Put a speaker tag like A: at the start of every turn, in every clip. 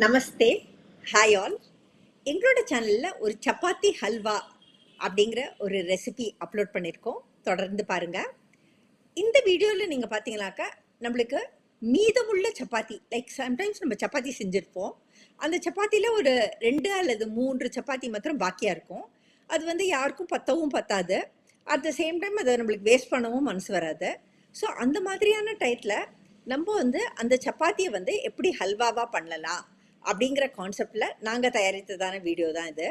A: நமஸ்தே, hi all. எங்களோட சேனலில் ஒரு சப்பாத்தி ஹல்வா அப்படிங்கிற ஒரு ரெசிபி அப்லோட் பண்ணியிருக்கோம். தொடர்ந்து பாருங்கள். இந்த வீடியோவில் நீங்கள் பார்த்தீங்கன்னாக்கா நம்மளுக்கு மீதமுள்ள சப்பாத்தி, லைக் சம்டைம்ஸ் நம்ம சப்பாத்தி செஞ்சுருப்போம். அந்த சப்பாத்தியில் ஒரு 2 அல்லது 3 சப்பாத்தி மாத்திரம் பாக்கியாக இருக்கும். அது யாருக்கும் பத்தவும் பத்தாது. அட் த சேம் டைம் அதை நம்மளுக்கு வேஸ்ட் பண்ணவும் மனசு வராது. ஸோ அந்த மாதிரியான டைத்தில் நம்ம அந்த சப்பாத்தியை எப்படி ஹல்வாவாக பண்ணலாம் அப்படிங்கிற கான்செப்டில் நாங்கள் தயாரித்ததான வீடியோ தான் இது.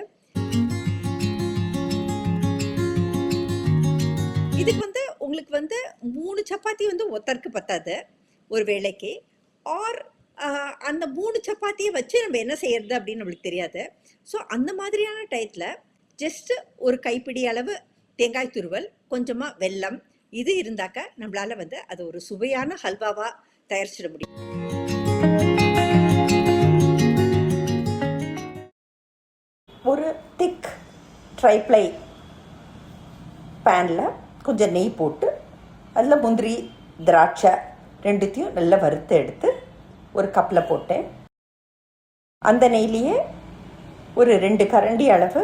A: இதுக்கு உங்களுக்கு 3 சப்பாத்தி ஒத்தருக்கு பத்தாது ஒரு வேளைக்கு. ஆர் அந்த 3 சப்பாத்தியை வச்சு நம்ம என்ன செய்யறது அப்படின்னு நம்மளுக்கு தெரியாது. ஸோ அந்த மாதிரியான டயத்தில் ஜஸ்ட்டு ஒரு கைப்பிடி அளவு தேங்காய் துருவல், கொஞ்சமாக வெல்லம், இது இருந்தாக்க நம்மளால் அது ஒரு சுவையான ஹல்வாவாக தயாரிச்சிட முடியும். ஒரு திக் ட்ரைப்ளை பேனில் கொஞ்சம் நெய் போட்டு அதில் முந்திரி, திராட்சை ரெண்டுத்தையும் நல்லா வறுத்து எடுத்து ஒரு கப்பில் போட்டேன். அந்த நெய்லேயே ஒரு 2 கரண்டி அளவு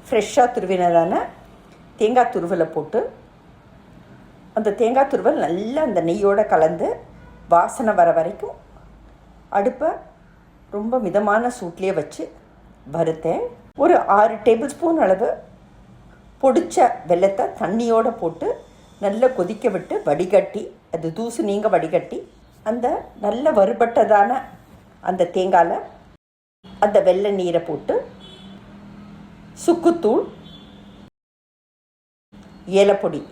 A: ஃப்ரெஷ்ஷாக துருவினதான தேங்காய் துருவலை போட்டு அந்த தேங்காய் துருவல் நல்லா அந்த நெய்யோடு கலந்து வாசனை வர வரைக்கும் அடுப்பை ரொம்ப மிதமான சூட்லேயே வச்சு வறுத்தேன். ஒரு 6 டேபிள் ஸ்பூன் அளவு பொடிச்ச வெல்லத்தை தண்ணியோடு போட்டு நல்லா கொதிக்க விட்டு வடிகட்டி, அது தூசு நீங்க வடிகட்டி, அந்த நல்ல வறுபட்டதான அந்த தேங்காயில் அந்த வெள்ளை நீரை போட்டு சுக்குத்தூள், ஏலப்பொடி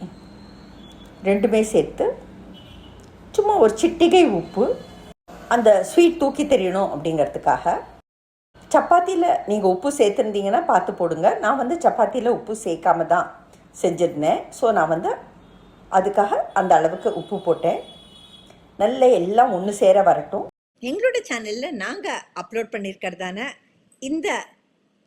A: ரெண்டுமே சேர்த்து சும்மா ஒரு சிட்டிகை உப்பு, அந்த ஸ்வீட் தூக்கி தெரியணும் அப்படிங்கிறதுக்காக. சப்பாத்தியில் நீங்கள் உப்பு சேர்த்துருந்தீங்கன்னா பார்த்து போடுங்க. நான் சப்பாத்தியில் உப்பு சேர்க்காம தான் செஞ்சுருந்தேன். ஸோ நான் அதுக்காக அந்த அளவுக்கு உப்பு போட்டேன். நல்ல எல்லாம் ஒன்று சேர வரட்டும். எங்களோட சேனலில் நாங்கள் அப்லோட் பண்ணியிருக்கிறதான இந்த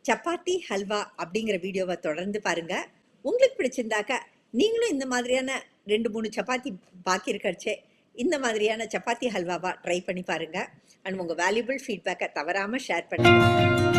A: சப்பாத்தி ஹல்வா அப்படிங்கிற வீடியோவை தொடர்ந்து பாருங்கள். உங்களுக்கு பிடிச்சிருந்தாக்க நீங்களும் இந்த மாதிரியான 2-3 சப்பாத்தி பாக்கி இருக்கச்சே இந்த மாதிரியான சப்பாத்தி ஹல்வாவாக ட்ரை பண்ணி பாருங்கள். அண்ட் உங்கள் வேல்யூபிள் ஃபீட்பேக்கை தவறாமல் ஷேர் பண்ணுங்கள்.